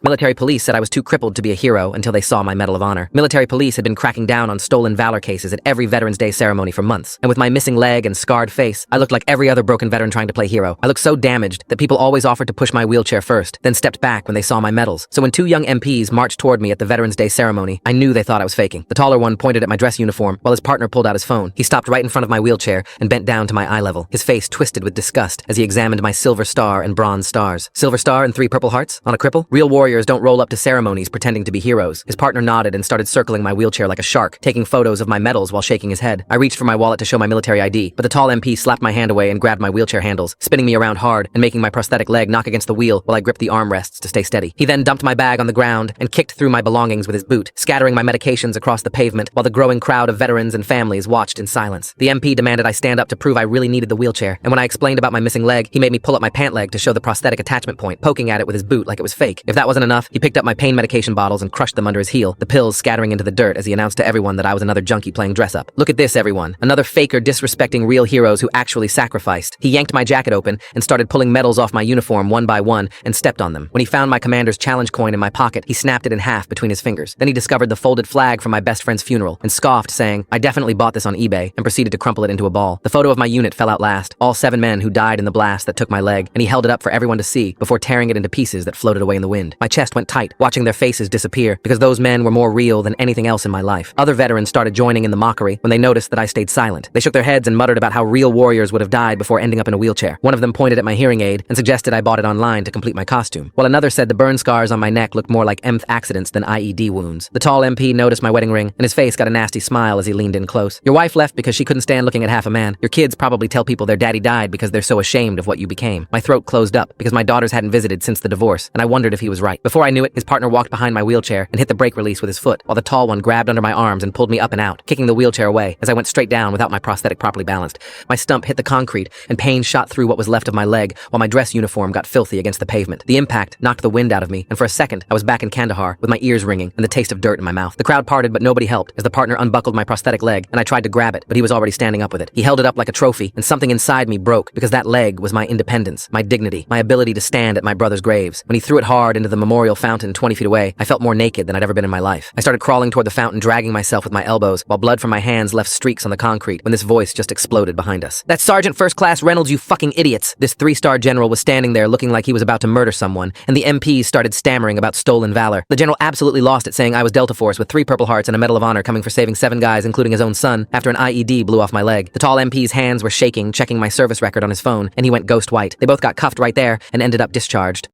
Military police said I was too crippled to be a hero until they saw my Medal of Honor. Military police had been cracking down on stolen valor cases at every Veterans Day ceremony for months. And with my missing leg and scarred face, I looked like every other broken veteran trying to play hero. I looked so damaged that people always offered to push my wheelchair first, then stepped back when they saw my medals. So when two young MPs marched toward me at the Veterans Day ceremony, I knew they thought I was faking. The taller one pointed at my dress uniform while his partner pulled out his phone. He stopped right in front of my wheelchair and bent down to my eye level, his face twisted with disgust as he examined my silver star and bronze stars. Silver star and 3 purple hearts? On a cripple? Real warriors don't roll up to ceremonies pretending to be heroes. His partner nodded and started circling my wheelchair like a shark, taking photos of my medals while shaking his head. I reached for my wallet to show my military ID, but the tall MP slapped my hand away and grabbed my wheelchair handles, spinning me around hard and making my prosthetic leg knock against the wheel while I gripped the armrests to stay steady. He then dumped my bag on the ground and kicked through my belongings with his boot, scattering my medications across the pavement while the growing crowd of veterans and families watched in silence. The MP demanded I stand up to prove I really needed the wheelchair, and when I explained about my missing leg, he made me pull up my pant leg to show the prosthetic attachment point, poking at it with his boot like it was fake. If that wasn't enough, he picked up my pain medication bottles and crushed them under his heel, the pills scattering into the dirt as he announced to everyone that I was another junkie playing dress-up. Look at this, everyone. Another faker disrespecting real heroes who actually sacrificed. He yanked my jacket open and started pulling medals off my uniform one by one and stepped on them. When he found my commander's challenge coin in my pocket, he snapped it in half between his fingers. Then he discovered the folded flag from my best friend's funeral and scoffed, saying, "I definitely bought this on eBay," and proceeded to crumple it into a ball. The photo of my unit fell out last, all 7 men who died in the blast that took my leg, and he held it up for everyone to see before tearing it into pieces that floated away in the wind. My chest went tight, watching their faces disappear, because those men were more real than anything else in my life. Other veterans started joining in the mockery when they noticed that I stayed silent. They shook their heads and muttered about how real warriors would have died before ending up in a wheelchair. One of them pointed at my hearing aid and suggested I bought it online to complete my costume, while another said the burn scars on my neck looked more like mth accidents than IED wounds. The tall MP noticed my wedding ring, and his face got a nasty smile as he leaned in close. "Your wife left because she couldn't stand looking at half a man. Your kids probably tell people their daddy died because they're so ashamed of what you became." My throat closed up because my daughters hadn't visited since the divorce, and I wondered if he was right. Before I knew it, his partner walked behind my wheelchair and hit the brake release with his foot, while the tall one grabbed under my arms and pulled me up and out, kicking the wheelchair away as I went straight down without my prosthetic properly balanced. My stump hit the concrete, and pain shot through what was left of my leg, while my dress uniform got filthy against the pavement. The impact knocked the wind out of me, and for a second, I was back in Kandahar with my ears ringing and the taste of dirt in my mouth. The crowd parted, but nobody helped as the partner unbuckled my prosthetic leg, and I tried to grab it, but he was already standing up with it. He held it up like a trophy, and something inside me broke, because that leg was my independence, my dignity, my ability to stand at my brother's graves. When he threw it hard into the memorial fountain 20 feet away, I felt more naked than I'd ever been in my life. I started crawling toward the fountain, dragging myself with my elbows, while blood from my hands left streaks on the concrete when this voice just exploded behind us. "That's Sergeant First Class Reynolds, you fucking idiots!" This 3-star general was standing there looking like he was about to murder someone, and the MPs started stammering about stolen valor. The general absolutely lost it, saying I was Delta Force with 3 Purple Hearts and a Medal of Honor coming for saving 7 guys, including his own son, after an IED blew off my leg. The tall MP's hands were shaking, checking my service record on his phone, and he went ghost white. They both got cuffed right there and ended up discharged.